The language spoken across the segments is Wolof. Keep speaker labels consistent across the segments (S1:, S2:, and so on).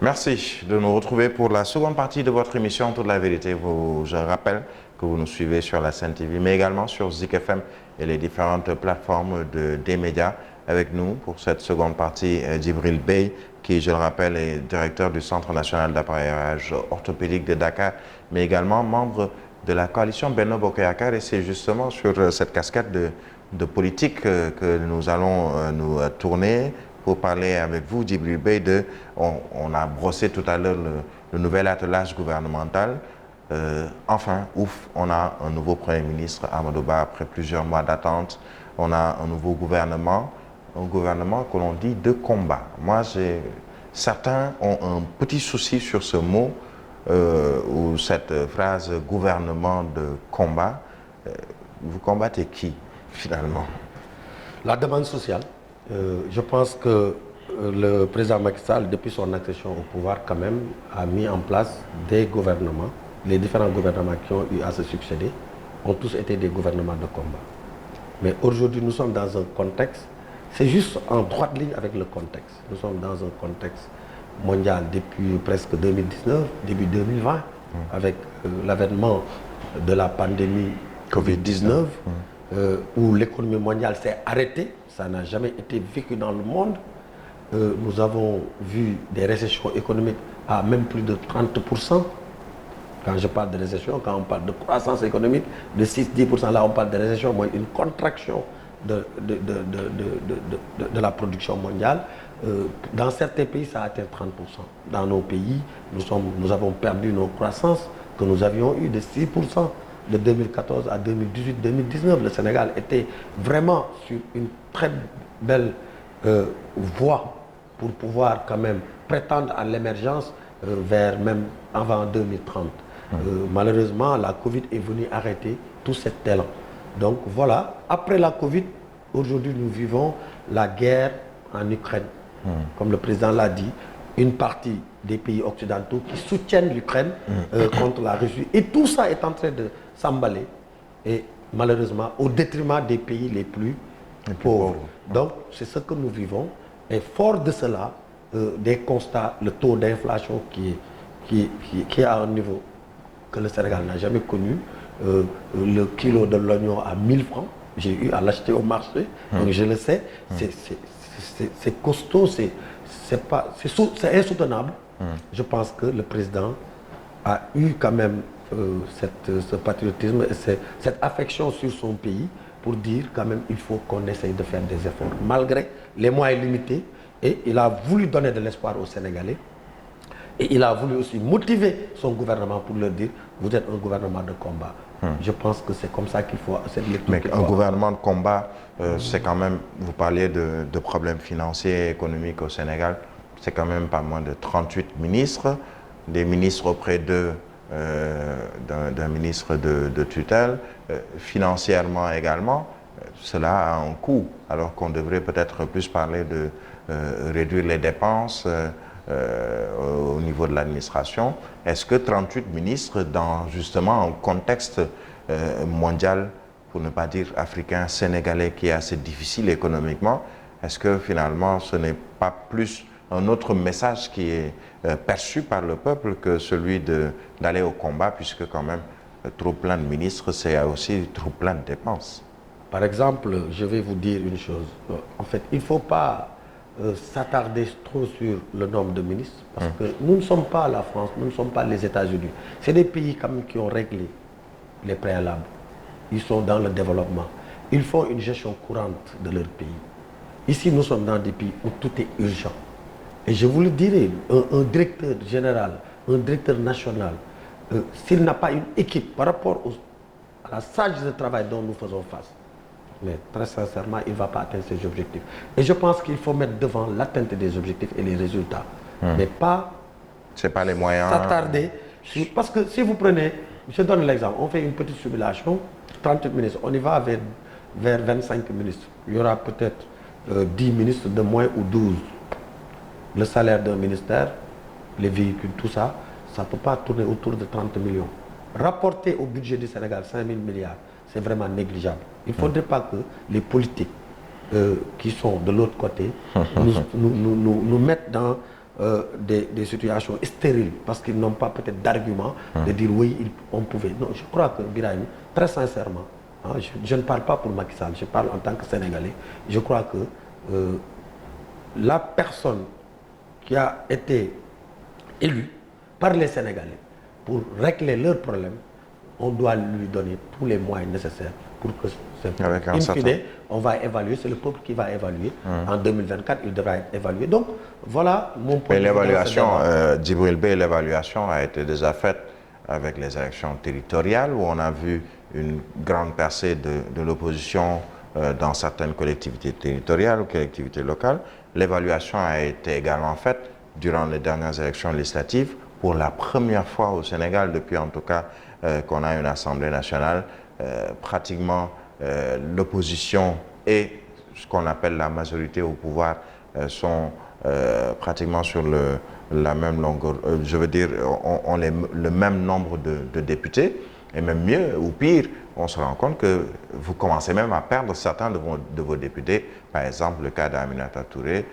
S1: Merci de nous retrouver pour la seconde partie de votre émission Toute la vérité. Je rappelle que vous nous suivez sur la Sen TV, mais également sur Zik FM et les différentes plateformes des médias. Avec nous pour cette seconde partie, Djibril Bey, qui, je le rappelle, est directeur du Centre national d'appareillage orthopédique de Dakar, mais également membre de la coalition Benno Bokk Yakaar. Et c'est justement sur cette casquette de politique que nous allons nous tourner pour parler avec vous, Djibril Bey. On a brossé tout à l'heure le nouvel attelage gouvernemental. Enfin, ouf, on a un nouveau Premier ministre, Amadou Ba, après plusieurs mois d'attente. On a un nouveau gouvernement que l'on dit de combat. Certains ont un petit souci sur ce mot ou cette phrase gouvernement de combat. Vous combattez qui, finalement?
S2: La demande sociale. Je pense que le président Macky Sall, depuis son accession au pouvoir, quand même, a mis en place des gouvernements. Les différents gouvernements qui ont eu à se succéder ont tous été des gouvernements de combat. Mais aujourd'hui, nous sommes dans un contexte, c'est juste en droite ligne avec le contexte. Nous sommes dans un contexte mondial depuis presque 2019, début 2020, avec l'avènement de la pandémie Covid-19, où l'économie mondiale s'est arrêtée. Ça n'a jamais été vécu dans le monde. Nous avons vu des récessions économiques à même plus de 30%. Quand je parle de récession, quand on parle de croissance économique de 6-10%, là on parle de récession, moi, une contraction de la production mondiale. Dans certains pays, ça a atteint 30%. Dans nos pays, nous avons perdu nos croissances que nous avions eues de 6%. De 2014 à 2018-2019, le Sénégal était vraiment sur une très belle voie pour pouvoir quand même prétendre à l'émergence vers même avant 2030. Malheureusement, la Covid est venue arrêter tout cet élan. Donc voilà, après la Covid, aujourd'hui nous vivons la guerre en Ukraine. Comme le président l'a dit, une partie des pays occidentaux qui soutiennent l'Ukraine contre la Russie. Et tout ça est en train de s'emballer. Et malheureusement, au détriment des pays les plus pauvres. Donc, c'est ce que nous vivons. Et fort de cela, des constats, le taux d'inflation qui est à un niveau que le Sénégal n'a jamais connu. Le kilo de l'oignon à 1000 francs. J'ai eu à l'acheter au marché. Donc, je le sais. C'est costaud, c'est insoutenable. Je pense que le président a eu quand même ce patriotisme et cette affection sur son pays pour dire quand même il faut qu'on essaye de faire des efforts malgré les moyens limités. Et il a voulu donner de l'espoir aux Sénégalais. Et il a voulu aussi motiver son gouvernement pour leur dire vous êtes un gouvernement de combat. Je pense que c'est comme ça qu'il faut cette lecture.
S1: Mais un gouvernement de combat, c'est quand même, vous parliez de problèmes financiers et économiques au Sénégal, c'est quand même pas moins de 38 ministres, des ministres auprès d'un ministre de tutelle, financièrement également. Cela a un coût, alors qu'on devrait peut-être plus parler de réduire les dépenses au niveau de l'administration. Est-ce que 38 ministres, dans justement un contexte mondial, pour ne pas dire africain, sénégalais, qui est assez difficile économiquement, est-ce que finalement ce n'est pas plus un autre message qui est perçu par le peuple que celui d'aller au combat, puisque quand même trop plein de ministres, c'est aussi trop plein de dépenses?
S2: Par exemple, je vais vous dire une chose. En fait, il ne faut pas s'attarder trop sur le nombre de ministres, parce que nous ne sommes pas la France, nous ne sommes pas les États-Unis. C'est des pays quand même qui ont réglé les préalables. Ils sont dans le développement. Ils font une gestion courante de leur pays. Ici, nous sommes dans des pays où tout est urgent. Et je vous le dirai, un directeur général, un directeur national, s'il n'a pas une équipe par rapport à la charge de travail dont nous faisons face, mais très sincèrement, il ne va pas atteindre ses objectifs. Et je pense qu'il faut mettre devant l'atteinte des objectifs et les résultats. Mais pas,
S1: c'est pas les moyens
S2: s'attarder. Parce que si vous prenez, je donne l'exemple, on fait une petite simulation, 38 ministres, on y va vers 25 ministres. Il y aura peut-être 10 ministres de moins ou 12. Le salaire d'un ministère, les véhicules, tout ça, ça ne peut pas tourner autour de 30 millions. Rapporté au budget du Sénégal, 5 000 milliards, c'est vraiment négligeable. Il ne faudrait pas que les politiques qui sont de l'autre côté nous mettent dans des situations stériles parce qu'ils n'ont pas peut-être d'argument de dire oui, on pouvait. Non, je crois que Birahim, très sincèrement, hein, je ne parle pas pour Macky Sall, je parle en tant que Sénégalais. Je crois que la personne qui a été élue par les Sénégalais pour régler leurs problèmes, on doit lui donner tous les moyens nécessaires pour que in fine, on va évaluer, c'est le peuple qui va évaluer. En 2024, il devra être évalué. Donc, voilà mon point de vue.
S1: Mais l'évaluation, Djibril Bey, l'évaluation a été déjà faite avec les élections territoriales où on a vu une grande percée de l'opposition dans certaines collectivités territoriales ou collectivités locales. L'évaluation a été également faite durant les dernières élections législatives pour la première fois au Sénégal, depuis en tout cas qu'on a une Assemblée nationale, pratiquement l'opposition et ce qu'on appelle la majorité au pouvoir sont pratiquement sur la même longueur, je veux dire, ont le même nombre de députés, et même mieux ou pire, on se rend compte que vous commencez même à perdre certains de vos députés, par exemple le cas d'Aminata Touré,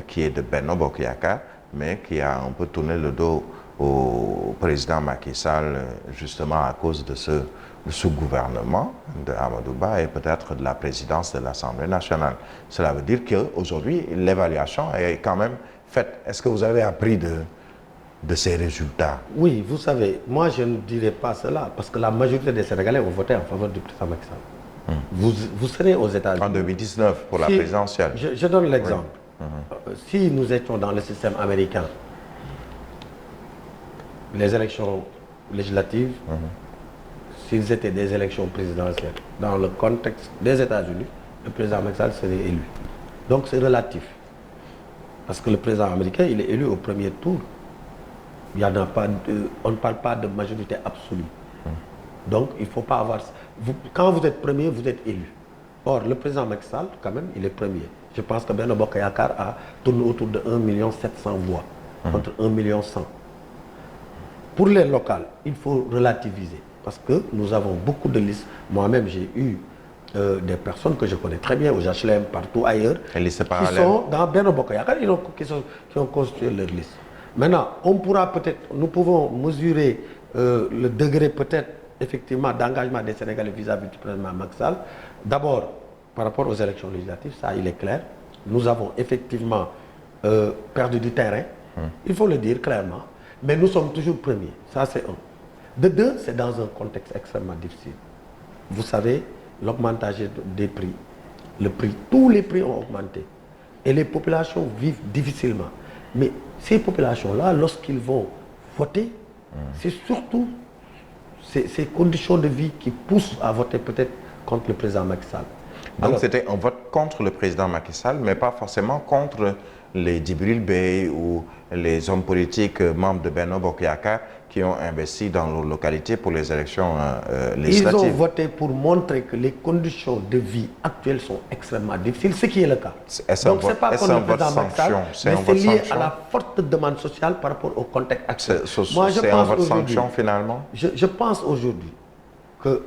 S1: qui est de Benno Bokk Yakaar, mais qui a un peu tourné le dos au président Macky Sall, justement à cause de ce gouvernement de Amadou Ba et peut-être de la présidence de l'Assemblée nationale. Cela veut dire qu'aujourd'hui, l'évaluation est quand même faite. Est-ce que vous avez appris de ces résultats?
S2: Oui, vous savez, moi je ne dirais pas cela, parce que la majorité des Sénégalais ont voté en faveur du président Macky Sall. Vous serez aux États-Unis.
S1: En 2019, pour la présidentielle.
S2: Je donne l'exemple. Oui. Si nous étions dans le système américain, les élections législatives, s'ils étaient des élections présidentielles, dans le contexte des États-Unis, le président Macky Sall serait élu. Donc c'est relatif. Parce que le président américain, il est élu au premier tour. Il y en a pas on ne parle pas de majorité absolue. Donc il ne faut pas avoir... quand vous êtes premier, vous êtes élu. Or, le président Macky Sall, quand même, il est premier. Je pense que Benno Bokk Yakaar a tourné autour de 1 700 000 voix, contre 1 100 000. Pour les locales, il faut relativiser, parce que nous avons beaucoup de listes. Moi-même, j'ai eu des personnes que je connais très bien, aux HLM, partout ailleurs, qui sont dans Benno Bokk Yakaar, qui ont constitué leur liste. Maintenant, nous pouvons mesurer le degré peut-être, effectivement, d'engagement des Sénégalais vis-à-vis du président Macky Sall. D'abord, par rapport aux élections législatives, ça, il est clair. Nous avons effectivement perdu du terrain, il faut le dire clairement. Mais nous sommes toujours premiers, ça c'est un. De deux, c'est dans un contexte extrêmement difficile. Vous savez, l'augmentation des prix, tous les prix ont augmenté. Et les populations vivent difficilement. Mais ces populations-là, lorsqu'ils vont voter, c'est surtout ces conditions de vie qui poussent à voter peut-être contre le président Macky Sall.
S1: Donc c'était un vote contre le président Macky Sall, mais pas forcément contre les Djibril Bey ou les hommes politiques membres de Benno Bokk Yakaar qui ont investi dans leur localité pour les élections législatives.
S2: Ils ont voté pour montrer que les conditions de vie actuelles sont extrêmement difficiles, ce qui est le cas. Donc c'est pas contre le président Macky Sall, mais c'est lié à la forte demande sociale par rapport au contexte actuel.
S1: C'est un vote sanction finalement?
S2: Je pense aujourd'hui que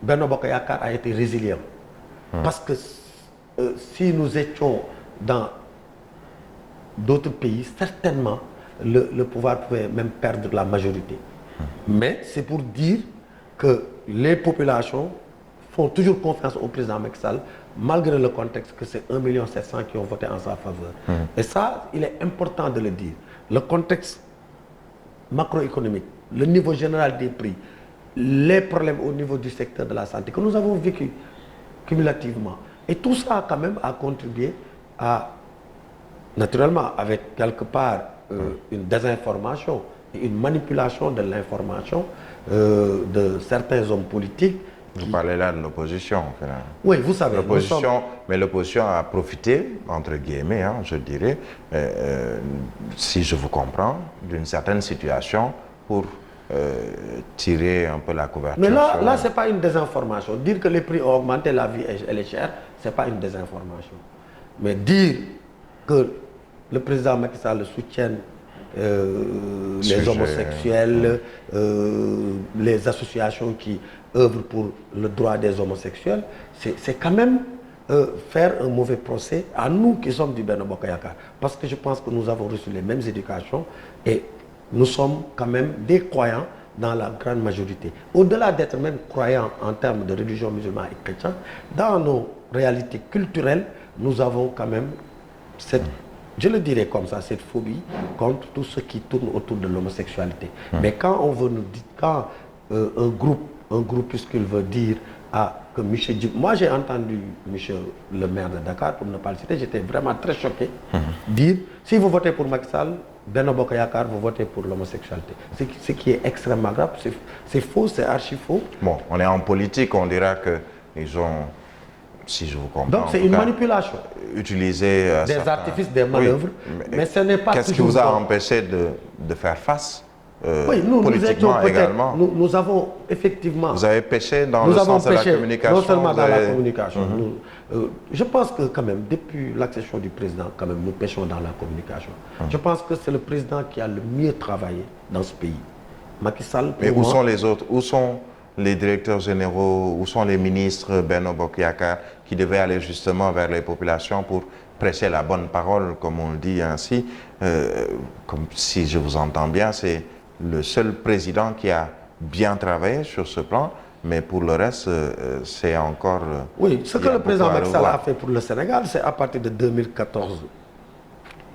S2: Benno Bokk Yakaar a été résilient. Parce que si nous étions dans d'autres pays, certainement, le pouvoir pouvait même perdre la majorité. Mais c'est pour dire que les populations font toujours confiance au président Macky Sall, malgré le contexte que c'est 1 700 000 qui ont voté en sa faveur. Et ça, il est important de le dire. Le contexte macroéconomique, le niveau général des prix, les problèmes au niveau du secteur de la santé que nous avons vécu cumulativement. Et tout ça, quand même, a contribué à, naturellement, avec quelque part une désinformation et une manipulation de l'information de certains hommes politiques.
S1: Vous parlez là de l'opposition, finalement.
S2: Oui, vous savez.
S1: Mais l'opposition a profité, entre guillemets, hein, je dirais, si je vous comprends, d'une certaine situation pour tirer un peu la couverture.
S2: Mais là c'est pas une désinformation. Dire que les prix ont augmenté, la vie elle est chère, c'est pas une désinformation. Mais dire que le président Macky Sall soutienne les homosexuels, les associations qui œuvrent pour le droit des homosexuels, c'est quand même faire un mauvais procès à nous qui sommes du Benno Bokk Yakaar. Parce que je pense que nous avons reçu les mêmes éducations et nous sommes quand même des croyants dans la grande majorité. Au-delà d'être même croyants en termes de religion musulmane et chrétienne, dans nos réalités culturelles, nous avons quand même cette, je le dirais comme ça, cette phobie contre tout ce qui tourne autour de l'homosexualité. Mais quand on veut nous dire, quand un groupuscule veut dire que Michel Djib, moi j'ai entendu Michel le maire de Dakar, pour ne pas le citer, j'étais vraiment très choqué, dire si vous votez pour Macky Sall, Benno Bokk Yakaar, vous votez pour l'homosexualité. Ce qui est extrêmement grave, c'est faux, c'est archi faux.
S1: Bon, on est en politique, on dira qu'ils ont, si je vous comprends,
S2: donc c'est une manipulation.
S1: Utiliser
S2: des artifices, des manœuvres, oui, mais ce n'est pas
S1: qu'est-ce qui vous a empêché de faire face
S2: oui, nous étions
S1: également.
S2: Nous avons effectivement...
S1: Vous avez péché dans le sens de la communication.
S2: Non seulement dans la communication. Je pense que quand même, depuis l'accession du président, quand même, nous péchons dans la communication. Je pense que c'est le président qui a le mieux travaillé dans ce pays. Macky Sall,
S1: mais où sont les autres? Où sont les directeurs généraux? Où sont les ministres Benno Bokk Yakaar qui devaient aller justement vers les populations pour prêcher la bonne parole, comme on le dit ainsi? Comme si je vous entends bien, c'est le seul président qui a bien travaillé sur ce plan, mais pour le reste, c'est encore...
S2: Oui, ce que le président Macky Sall a fait pour le Sénégal, c'est à partir de 2014,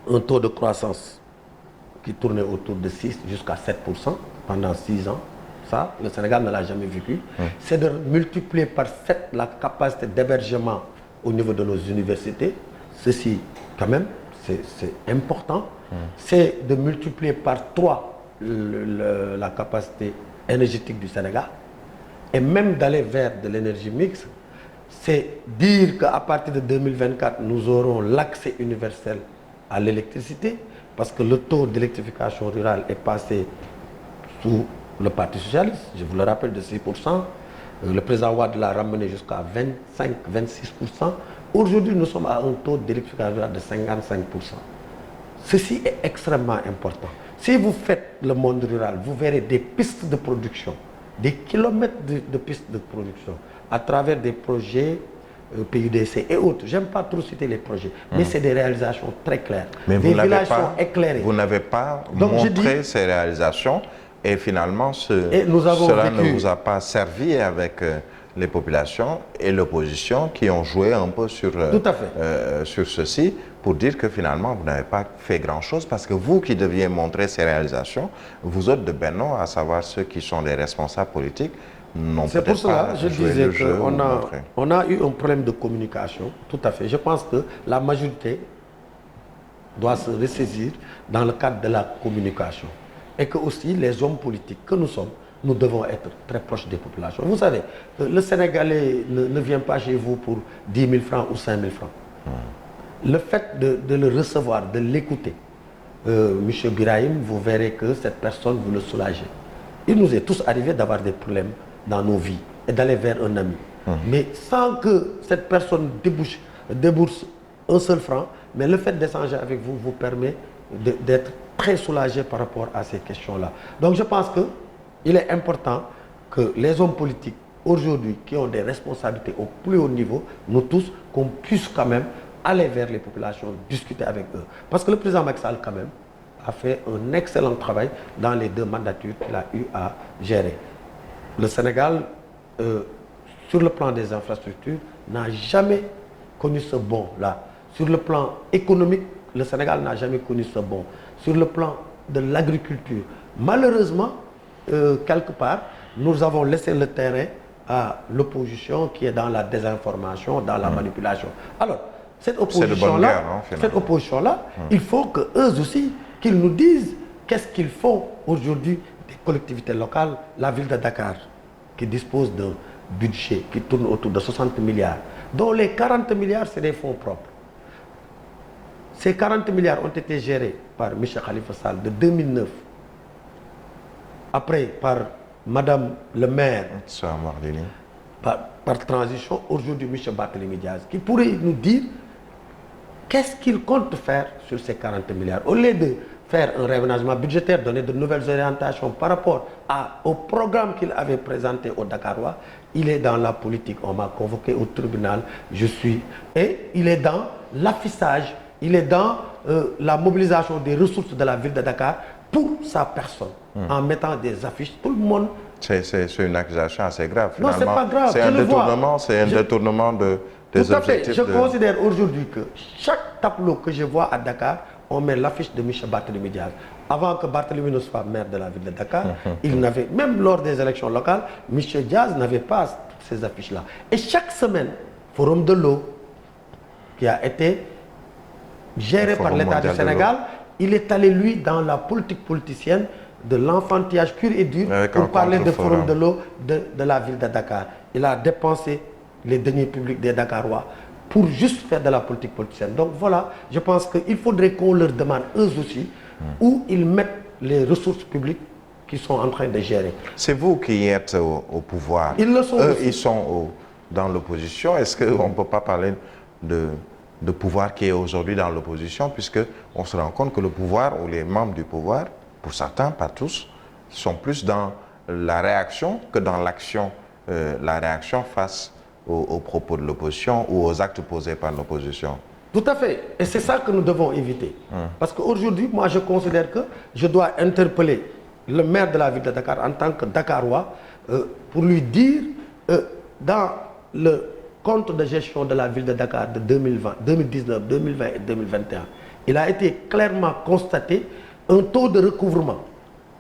S2: un taux de croissance qui tournait autour de 6 jusqu'à 7% pendant 6 ans. Ça, le Sénégal ne l'a jamais vécu. C'est de multiplier par 7 la capacité d'hébergement au niveau de nos universités. Ceci, quand même, c'est important. C'est de multiplier par 3 la capacité énergétique du Sénégal et même d'aller vers de l'énergie mixte. C'est dire qu'à partir de 2024, nous aurons l'accès universel à l'électricité parce que le taux d'électrification rurale est passé sous le Parti socialiste, je vous le rappelle, de 6%. Le président Wade l'a ramené jusqu'à 25-26%. Aujourd'hui, nous sommes à un taux d'électrification rurale de 55%. Ceci est extrêmement important. Si vous faites le monde rural, vous verrez des pistes de production, des kilomètres de pistes de production à travers des projets PUDC et autres. J'aime pas trop citer les projets, mais c'est des réalisations très claires.
S1: Mais
S2: des villages sont éclairés.
S1: Vous n'avez pas montré ces réalisations et finalement cela ne vous a pas servi avec les populations et l'opposition qui ont joué un peu sur ceci pour dire que finalement vous n'avez pas fait grand-chose parce que vous qui deviez montrer ces réalisations, vous autres de Benno, à savoir ceux qui sont les responsables politiques, n'ont peut-être pas. C'est pour cela
S2: je disais qu'on a eu un problème de communication, tout à fait. Je pense que la majorité doit se ressaisir dans le cadre de la communication et que aussi les hommes politiques que nous sommes, nous devons être très proches des populations. Vous savez, le Sénégalais ne vient pas chez vous pour 10 000 francs ou 5 000 francs. Le fait de le recevoir, de l'écouter, M. Birahim, vous verrez que cette personne, vous le soulagez. Il nous est tous arrivé d'avoir des problèmes dans nos vies et d'aller vers un ami. Mais sans que cette personne débourse un seul franc, mais le fait d'échanger avec vous vous permet d'être très soulagé par rapport à ces questions-là. Donc je pense qu'il est important que les hommes politiques aujourd'hui qui ont des responsabilités au plus haut niveau, nous tous, qu'on puisse quand même aller vers les populations, discuter avec eux. Parce que le président Macky Sall quand même a fait un excellent travail dans les 2 mandatures qu'il a eu à gérer. Le Sénégal, sur le plan des infrastructures, n'a jamais connu ce bond-là. Sur le plan économique, le Sénégal n'a jamais connu ce bond. Sur le plan de l'agriculture, malheureusement, quelque part, nous avons laissé le terrain à l'opposition qui est dans la désinformation, dans la manipulation. Alors, cette opposition-là, il faut qu'eux aussi, qu'ils nous disent qu'est-ce qu'ils font aujourd'hui des collectivités locales, la ville de Dakar, qui dispose d'un budget qui tourne autour de 60 milliards, dont les 40 milliards, c'est des fonds propres. Ces 40 milliards ont été gérés par M. Khalifa Sall de 2009, après par Madame le maire, par transition, aujourd'hui M. Barthélémy Diaz, qui pourrait nous dire qu'est-ce qu'il compte faire sur ces 40 milliards. Au lieu de faire un réaménagement budgétaire, donner de nouvelles orientations par rapport au programme qu'il avait présenté aux Dakarois, il est dans la politique. On m'a convoqué au tribunal, et il est dans l'affichage, il est dans la mobilisation des ressources de la ville de Dakar pour sa personne, en mettant des affiches. Tout le monde...
S1: C'est une accusation assez grave.
S2: Non, c'est pas grave.
S1: C'est un détournement des objectifs.
S2: Je considère aujourd'hui que chaque tableau que je vois à Dakar, on met l'affiche de Michel Barthélémy Diaz. Avant que Barthélémy ne soit maire de la ville de Dakar, il n'avait, même lors des élections locales, Michel Diaz n'avait pas toutes ces affiches-là. Et chaque semaine, Forum de l'eau, qui a été géré par l'État du Sénégal, il est allé, lui, dans la politique politicienne de l'enfantillage pur et dur pour parler de Forum de l'eau de la ville de Dakar. Il a dépensé les deniers publics des Dakarois pour juste faire de la politique politicienne. Donc voilà, je pense qu'il faudrait qu'on leur demande, eux aussi, où ils mettent les ressources publiques qu'ils sont en train de gérer.
S1: C'est vous qui êtes au pouvoir.
S2: Ils le sont
S1: eux,
S2: aussi.
S1: Ils sont dans l'opposition. Est-ce qu'on ne peut pas parler de pouvoir qui est aujourd'hui dans l'opposition, puisqu'on se rend compte que le pouvoir ou les membres du pouvoir, pour certains, pas tous, sont plus dans la réaction que dans l'action. La réaction face aux propos de l'opposition ou aux actes posés par l'opposition.
S2: Tout à fait. Et c'est ça que nous devons éviter. Parce qu'aujourd'hui, moi, je considère que je dois interpeller le maire de la ville de Dakar en tant que Dakarois pour lui dire, dans le compte de gestion de la ville de Dakar de 2019, 2020 et 2021, il a été clairement constaté un taux de recouvrement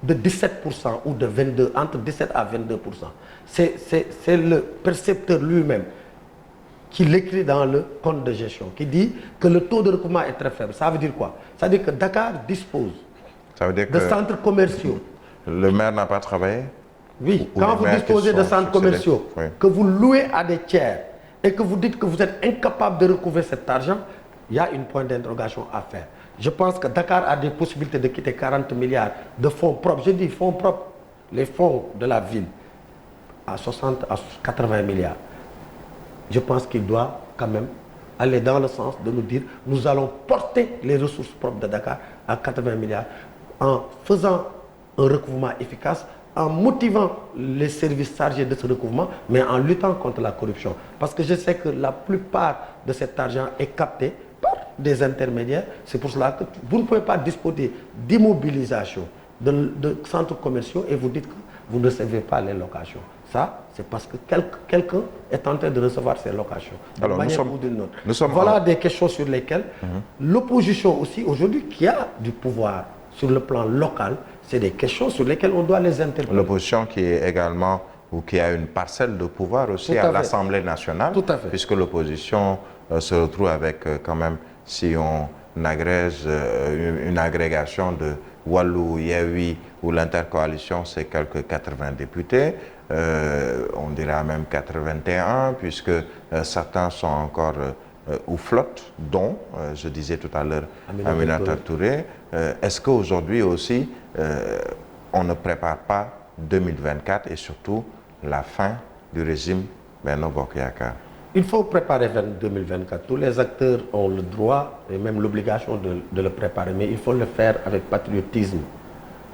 S2: de 17% ou de 22%, entre 17 à 22%. C'est le percepteur lui-même qui l'écrit dans le compte de gestion, qui dit que le taux de recouvrement est très faible. Ça veut dire quoi? Ça veut dire que Dakar dispose de centres commerciaux.
S1: Le maire n'a pas travaillé?
S2: Oui, quand vous disposez de centres commerciaux, que vous louez à des tiers et que vous dites que vous êtes incapable de recouvrer cet argent, il y a une point d'interrogation à faire. Je pense que Dakar a des possibilités de quitter 40 milliards de fonds propres. Je dis fonds propres, les fonds de la ville, à 60 à 80 milliards. Je pense qu'il doit quand même aller dans le sens de nous dire nous allons porter les ressources propres de Dakar à 80 milliards en faisant un recouvrement efficace, en motivant les services chargés de ce recouvrement, mais en luttant contre la corruption. Parce que je sais que la plupart de cet argent est capté par des intermédiaires. C'est pour cela que vous ne pouvez pas disposer d'immobilisation de centres commerciaux et vous dites que vous ne recevez pas les locations. Ça, c'est parce que quelqu'un est en train de recevoir ces locations. D'une manière ou d'une autre. Voilà des questions sur lesquelles l'opposition aussi, aujourd'hui, qui a du pouvoir sur le plan local, c'est des questions sur lesquelles on doit les interpeller.
S1: L'opposition qui est également, ou qui a une parcelle de pouvoir aussi à l'Assemblée nationale, puisque l'opposition se retrouve avec quand même, si on agrège une agrégation de Wallou, Yewi ou l'intercoalition, c'est quelques 80 députés. On dira même 81, puisque certains sont encore ou flottent, dont, je disais tout à l'heure, Aminata Touré. Est-ce qu'aujourd'hui aussi, on ne prépare pas 2024 et surtout la fin du régime Benno Bokk Yakaar?
S2: Il faut préparer 2024. Tous les acteurs ont le droit et même l'obligation de le préparer, mais il faut le faire avec patriotisme.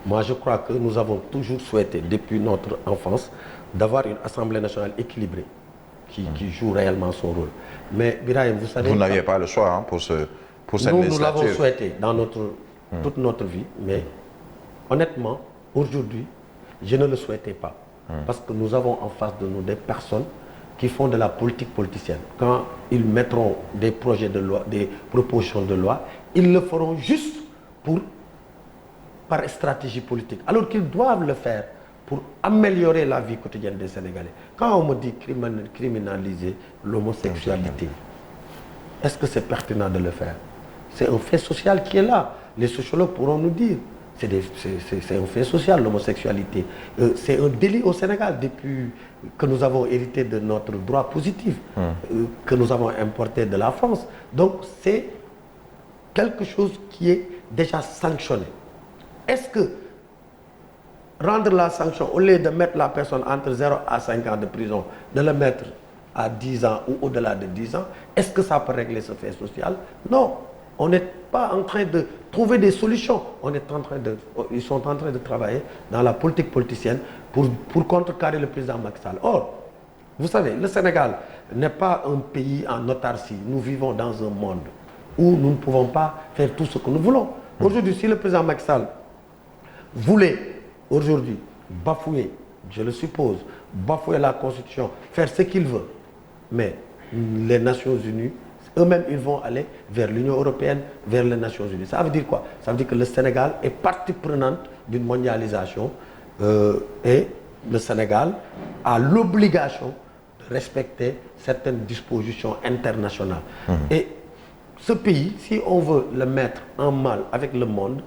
S2: Moi, je crois que nous avons toujours souhaité, depuis notre enfance, d'avoir une Assemblée nationale équilibrée qui joue réellement son rôle. Mais, Birahim, vous savez...
S1: Vous n'aviez pas le choix pour cette législature.
S2: Nous l'avons souhaité dans toute notre vie, mais honnêtement, aujourd'hui, je ne le souhaitais pas. Parce que nous avons en face de nous des personnes qui font de la politique politicienne. Quand ils mettront des projets de loi, des propositions de loi, ils le feront juste par stratégie politique, alors qu'ils doivent le faire pour améliorer la vie quotidienne des Sénégalais. Quand on me dit criminaliser l'homosexualité, est-ce que c'est pertinent de le faire? C'est un fait social qui est là. Les sociologues pourront nous dire. C'est un fait social, l'homosexualité. C'est un délit au Sénégal depuis que nous avons hérité de notre droit positif, que nous avons importé de la France. Donc c'est quelque chose qui est déjà sanctionné. Est-ce que rendre la sanction, au lieu de mettre la personne entre 0 à 5 ans de prison, de le mettre à 10 ans ou au-delà de 10 ans, est-ce que ça peut régler ce fait social? Non. On n'est pas en train de trouver des solutions. Ils sont en train de travailler dans la politique politicienne pour contrecarrer le président Macky Sall. Or, Vous savez, le Sénégal n'est pas un pays en autarcie. Nous vivons dans un monde où nous ne pouvons pas faire tout ce que nous voulons. Aujourd'hui, si le président Macky Sall voulait aujourd'hui bafouer, je le suppose, bafouer la Constitution, faire ce qu'il veut, mais les Nations Unies, eux-mêmes, ils vont aller vers l'Union européenne, vers les Nations Unies. Ça veut dire quoi? Ça veut dire que le Sénégal est partie prenante d'une mondialisation et le Sénégal a l'obligation de respecter certaines dispositions internationales. Et ce pays, si on veut le mettre en mal avec le monde,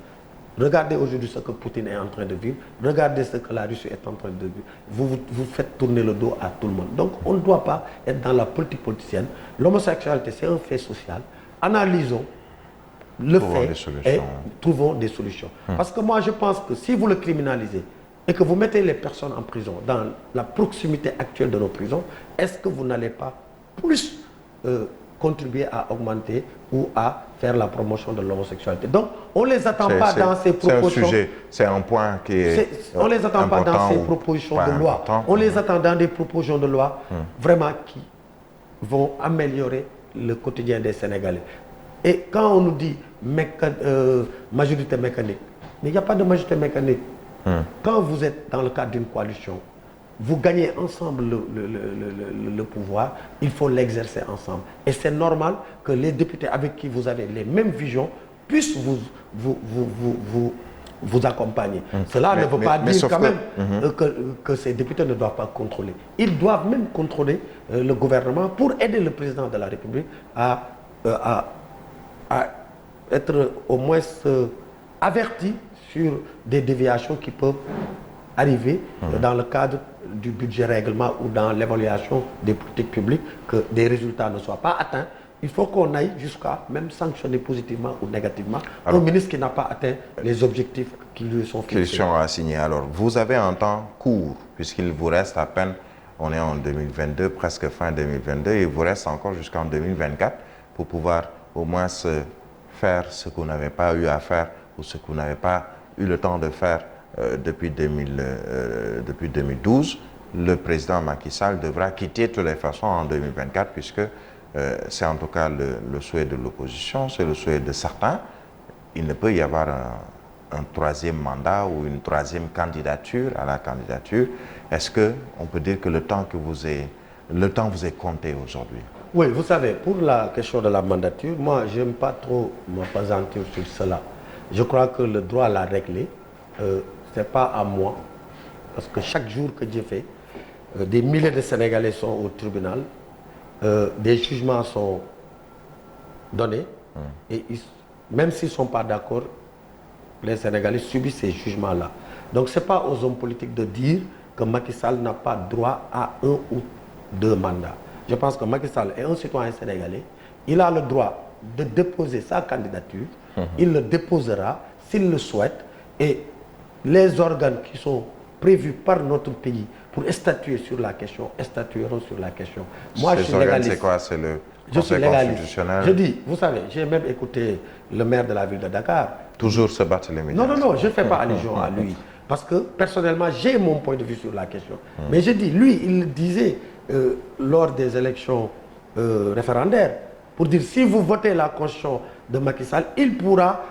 S2: regardez aujourd'hui ce que Poutine est en train de vivre, regardez ce que la Russie est en train de vivre. Vous faites tourner le dos à tout le monde. Donc on ne doit pas être dans la politique politicienne. L'homosexualité, c'est un fait social. Analysons le fait et trouvons des solutions. Parce que moi, je pense que si vous le criminalisez et que vous mettez les personnes en prison dans la proximité actuelle de nos prisons, est-ce que vous n'allez pas plus contribuer à augmenter ou à faire la promotion de l'homosexualité? Donc, on ne les attend pas dans ces propositions.
S1: C'est un point qui est
S2: on ne les attend pas dans ces propositions de loi. On les attend dans des propositions de loi vraiment qui vont améliorer le quotidien des Sénégalais. Et quand on nous dit majorité mécanique, mais il n'y a pas de majorité mécanique. Quand vous êtes dans le cadre d'une coalition, vous gagnez ensemble le pouvoir, il faut l'exercer ensemble. Et c'est normal que les députés avec qui vous avez les mêmes visions puissent vous accompagner. Cela ne veut pas dire quand même que ces députés ne doivent pas contrôler. Ils doivent même contrôler le gouvernement pour aider le président de la République à être au moins averti sur des déviations qui peuvent arriver dans le cadre du budget règlement ou dans l'évaluation des politiques publiques, que des résultats ne soient pas atteints. Il faut qu'on aille jusqu'à même sanctionner positivement ou négativement un ministre qui n'a pas atteint les objectifs qui lui sont fixés.
S1: Question assignée. Alors, vous avez un temps court, puisqu'il vous reste à peine, on est en 2022, presque fin 2022, et il vous reste encore jusqu'en 2024 pour pouvoir au moins faire ce que vous n'avez pas eu à faire ou ce que vous n'avez pas eu le temps de faire depuis 2012. Le président Macky Sall devra quitter de toutes les façons en 2024, puisque c'est en tout cas le souhait de l'opposition, c'est le souhait de certains. Il ne peut y avoir un troisième mandat ou une troisième candidature à la candidature. Est-ce qu'on peut dire que le temps vous est compté aujourd'hui?
S2: Oui, vous savez, pour la question de la mandature, moi, je n'aime pas trop me pesantir sur cela. Je crois que le droit l'a réglé. Ce n'est pas à moi, parce que chaque jour que Dieu fait, des milliers de Sénégalais sont au tribunal, des jugements sont donnés, et même s'ils ne sont pas d'accord, les Sénégalais subissent ces jugements-là. Donc ce n'est pas aux hommes politiques de dire que Macky Sall n'a pas droit à 1 ou 2 mandats. Je pense que Macky Sall est un citoyen sénégalais, il a le droit de déposer sa candidature, il le déposera s'il le souhaite, et les organes qui sont prévus par notre pays pour statuer sur la question, statueront sur la question. Moi, je suis légaliste.
S1: C'est quoi? C'est le Conseil constitutionnel?
S2: Je dis, vous savez, j'ai même écouté le maire de la ville de Dakar.
S1: Toujours se battre les médias.
S2: Non, je ne fais pas allusion à lui. Parce que, personnellement, j'ai mon point de vue sur la question. Mais je dis, lui, il le disait lors des élections référendaires, pour dire, si vous votez la constitution de Macky Sall, il pourra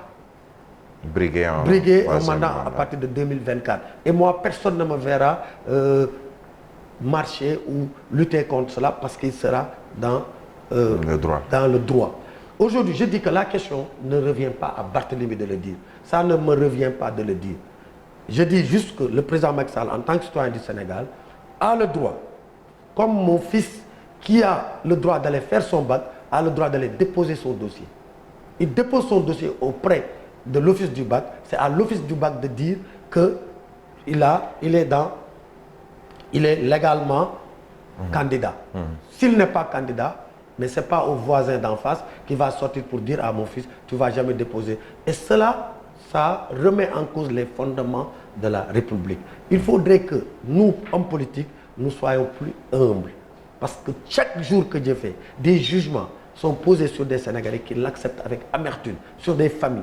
S2: briguer un mandat à partir de 2024. Et moi, personne ne me verra marcher ou lutter contre cela parce qu'il sera dans le droit. Aujourd'hui, je dis que la question ne revient pas à Barthélémy de le dire. Ça ne me revient pas de le dire. Je dis juste que le président Macky Sall, en tant que citoyen du Sénégal, a le droit, comme mon fils qui a le droit d'aller faire son bac, a le droit d'aller déposer son dossier. Il dépose son dossier auprès de l'office du bac. C'est à l'office du bac de dire qu'il est légalement candidat. S'il n'est pas candidat, mais ce n'est pas au voisin d'en face qui va sortir pour dire à mon fils, tu ne vas jamais déposer. Et cela, ça remet en cause les fondements de la République. Il faudrait que nous, hommes politiques, nous soyons plus humbles. Parce que chaque jour que Dieu fait, des jugements sont posés sur des Sénégalais qui l'acceptent avec amertume, sur des familles.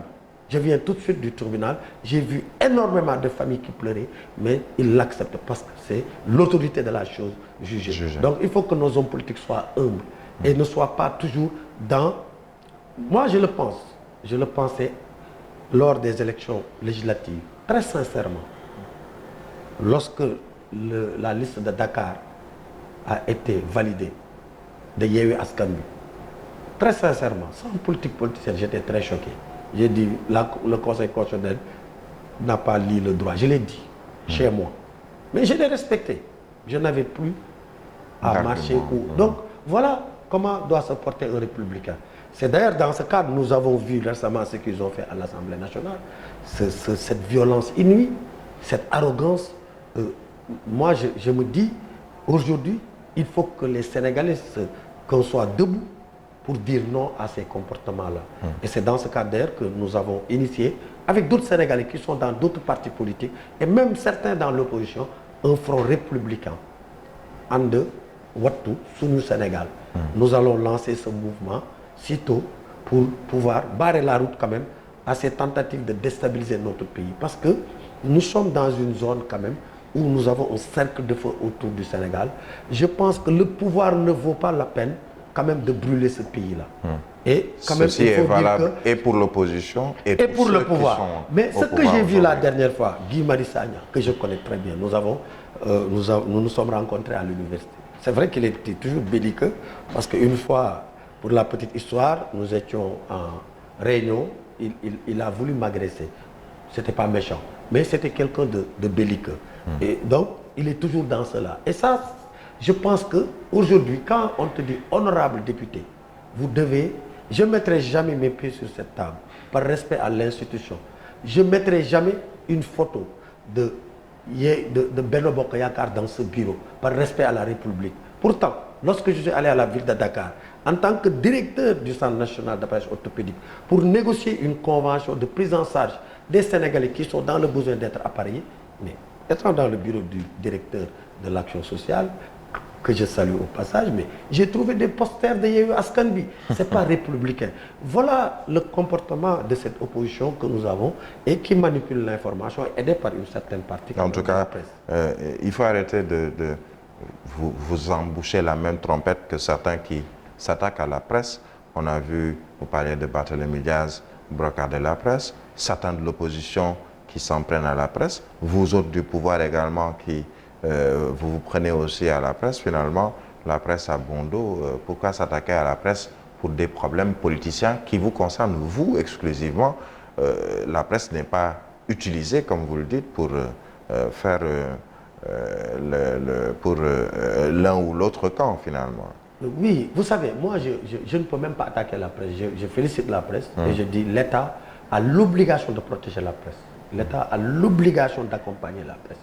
S2: Je viens tout de suite du tribunal, j'ai vu énormément de familles qui pleuraient, mais ils l'acceptent parce que c'est l'autorité de la chose jugée. Donc il faut que nos hommes politiques soient humbles et ne soient pas toujours dans... Moi je le pensais lors des élections législatives, très sincèrement. Lorsque la liste de Dakar a été validée, de Yewwi Askan Wi, très sincèrement, sans politique politicienne, j'étais très choqué. J'ai dit, le Conseil constitutionnel n'a pas lu le droit. Je l'ai dit, chez moi. Mais je l'ai respecté. Je n'avais plus à marcher. Donc, voilà comment doit se porter un républicain. C'est d'ailleurs dans ce cadre, nous avons vu récemment ce qu'ils ont fait à l'Assemblée nationale. Cette violence inouïe, cette arrogance. Moi, je me dis, aujourd'hui, il faut que les Sénégalais, qu'on soit debout pour dire non à ces comportements-là. Et c'est dans ce cadre d'ailleurs que nous avons initié, avec d'autres Sénégalais qui sont dans d'autres partis politiques, et même certains dans l'opposition, un front républicain. Ande, Wattu, Sunu Sénégal. Nous allons lancer ce mouvement sitôt pour pouvoir barrer la route quand même à ces tentatives de déstabiliser notre pays. Parce que nous sommes dans une zone quand même où nous avons un cercle de feu autour du Sénégal. Je pense que le pouvoir ne vaut pas la peine quand même de brûler ce pays-là. Et quand même,
S1: ceci
S2: il faut
S1: est valable
S2: dire que,
S1: et pour l'opposition et pour
S2: le pouvoir. Mais ce que j'ai vu la dernière fois, Guy Marius Sagna, que je connais très bien, nous nous sommes rencontrés à l'université. C'est vrai qu'il était toujours belliqueux, parce qu'une fois, pour la petite histoire, nous étions en réunion, il a voulu m'agresser. C'était pas méchant, mais c'était quelqu'un de belliqueux. Et donc, il est toujours dans cela. Et ça, je pense qu'aujourd'hui, quand on te dit honorable député, vous devez... Je ne mettrai jamais mes pieds sur cette table, par respect à l'institution. Je ne mettrai jamais une photo de Benno Bokk Yakaar dans ce bureau, par respect à la République. Pourtant, lorsque je suis allé à la ville de Dakar, en tant que directeur du Centre national d'appareillage orthopédique, pour négocier une convention de prise en charge des Sénégalais qui sont dans le besoin d'être appareillés, mais étant dans le bureau du directeur de l'action sociale, que je salue au passage, mais j'ai trouvé des posters de Yewwi Askan Wi. Ce n'est pas républicain. Voilà le comportement de cette opposition que nous avons et qui manipule l'information, aidée par une certaine partie.
S1: En tout cas, il faut arrêter de vous emboucher la même trompette que certains qui s'attaquent à la presse. On a vu, vous parlez de Barthélémy Diaz, brocarder la presse, certains de l'opposition qui s'en prennent à la presse, vous autres du pouvoir également qui vous prenez aussi à la presse. Finalement, la presse a bon dos. Pourquoi s'attaquer à la presse pour des problèmes politiciens qui vous concernent, vous, exclusivement? La presse n'est pas utilisée, comme vous le dites, pour faire pour l'un ou l'autre camp, finalement.
S2: Oui, vous savez, moi, je ne peux même pas attaquer la presse. Je félicite la presse et je dis l'État a l'obligation de protéger la presse. L'État a l'obligation d'accompagner la presse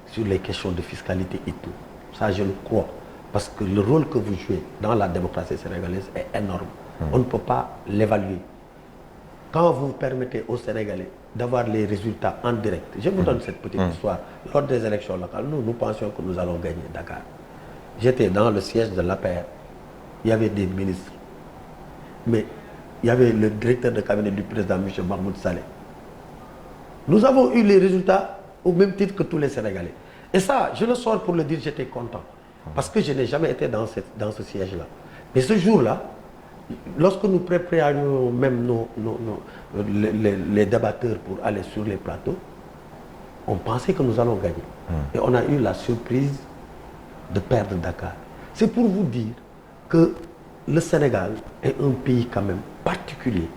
S2: sur les questions de fiscalité et tout. Ça, je le crois. Parce que le rôle que vous jouez dans la démocratie sénégalaise est énorme. On ne peut pas l'évaluer. Quand vous permettez aux Sénégalais d'avoir les résultats en direct, je vous donne cette petite histoire. Lors des élections locales, nous pensions que nous allons gagner Dakar. J'étais dans le siège de l'APR. Il y avait des ministres. Mais il y avait le directeur de cabinet du président, M. Mahmoud Saleh. Nous avons eu les résultats au même titre que tous les Sénégalais. Et ça, je le sors pour le dire, j'étais content. Parce que je n'ai jamais été dans ce siège-là. Mais ce jour-là, lorsque nous préparions même les débatteurs pour aller sur les plateaux, on pensait que nous allons gagner. Et on a eu la surprise de perdre Dakar. C'est pour vous dire que le Sénégal est un pays quand même particulier,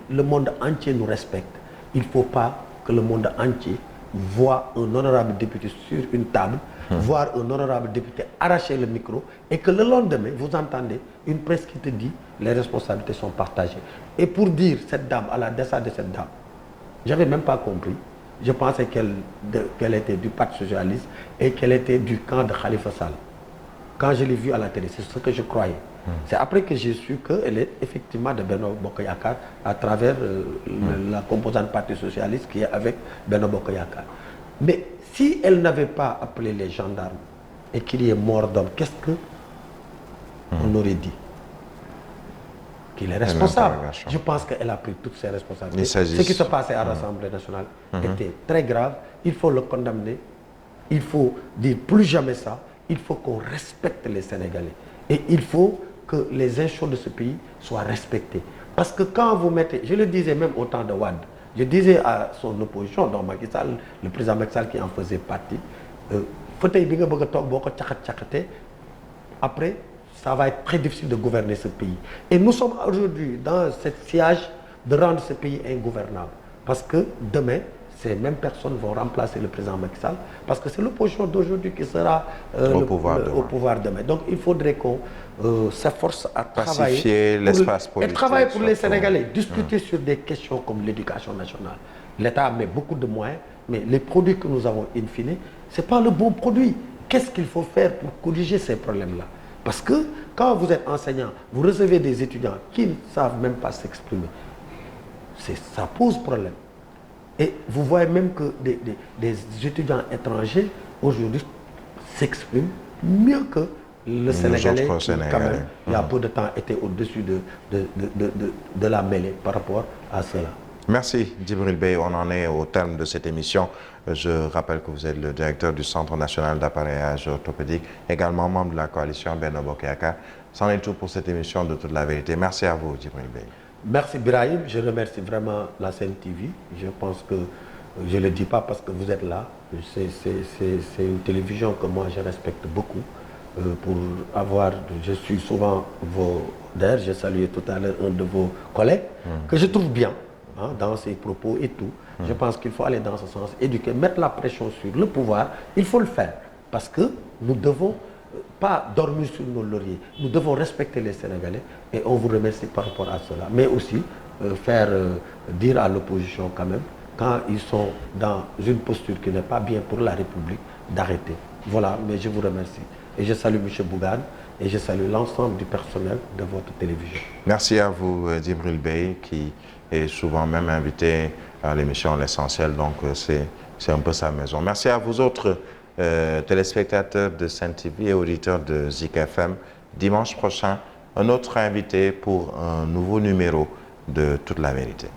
S2: le monde entier nous respecte. Il ne faut pas que le monde entier voit un honorable député sur une table, voir un honorable député arracher le micro et que le lendemain, vous entendez une presse qui te dit les responsabilités sont partagées. Et pour dire cette dame, à la descente de cette dame, je n'avais même pas compris. Je pensais qu'elle était du Parti socialiste et qu'elle était du camp de Khalifa Sall. Quand je l'ai vue à la télé, c'est ce que je croyais. C'est après que j'ai su qu'elle est effectivement de Benno Bokk Yakaar à travers la composante Parti socialiste qui est avec Benno Bokk Yakaar. Mais si elle n'avait pas appelé les gendarmes et qu'il y ait mort d'homme, qu'est-ce qu'on aurait dit? qu'il est responsable. Je pense qu'elle a pris toutes ses responsabilités. Ce qui se passait à l'Assemblée nationale était très grave. Il faut le condamner. Il faut dire plus jamais ça. Il faut qu'on respecte les Sénégalais. Et il faut que les institutions de ce pays soient respectées. Parce que quand vous mettez, je le disais même au temps de Wade, je disais à son opposition, donc Macky Sall, le président Macky Sall qui en faisait partie, fauteuil bi nga bëgg a toog boo ko caxat-caxatee, après, ça va être très difficile de gouverner ce pays. Et nous sommes aujourd'hui dans cette sillage de rendre ce pays ingouvernable. Parce que demain, ces mêmes personnes vont remplacer le président Macky Sall, parce que c'est l'opposition d'aujourd'hui qui sera au pouvoir demain. Donc il faudrait qu'on s'efforce à
S1: pacifier l'espace politique.
S2: Et travailler pour les Sénégalais, discuter sur des questions comme l'éducation nationale. L'État met beaucoup de moyens, mais les produits que nous avons in fine, ce n'est pas le bon produit. Qu'est-ce qu'il faut faire pour corriger ces problèmes-là? Parce que quand vous êtes enseignant, vous recevez des étudiants qui ne savent même pas s'exprimer. Ça pose problème. Et vous voyez même que des étudiants étrangers, aujourd'hui, s'expriment mieux que le Sénégalais qui, quand même, il y a peu de temps, était au-dessus de la mêlée par rapport à cela.
S1: Merci Djibril Bey. On en est au terme de cette émission. Je rappelle que vous êtes le directeur du Centre national d'appareillage orthopédique, également membre de la coalition Benno Bokk Yakaar. C'en est tout pour cette émission de Toute la vérité. Merci à vous Djibril Bey.
S2: Merci Birahim, je remercie vraiment la Sen TV. Je pense que, je ne le dis pas parce que vous êtes là, c'est une télévision que moi je respecte beaucoup. Pour avoir, je suis souvent d'ailleurs, j'ai salué tout à l'heure un de vos collègues, que je trouve bien dans ses propos et tout. Je pense qu'il faut aller dans ce sens, éduquer, mettre la pression sur le pouvoir, il faut le faire. Parce que nous devons pas dormir sur nos lauriers. Nous devons respecter les Sénégalais et on vous remercie par rapport à cela. Mais aussi faire dire à l'opposition quand même, quand ils sont dans une posture qui n'est pas bien pour la République, d'arrêter. Voilà, mais je vous remercie. Et je salue M. Bougane et je salue l'ensemble du personnel de votre télévision.
S1: Merci à vous Djibril Bey qui est souvent même invité à l'émission L'Essentiel, donc c'est un peu sa maison. Merci à vous autres téléspectateurs de Sen TV et auditeurs de Zik FM. Dimanche prochain, un autre invité pour un nouveau numéro de Toute la vérité.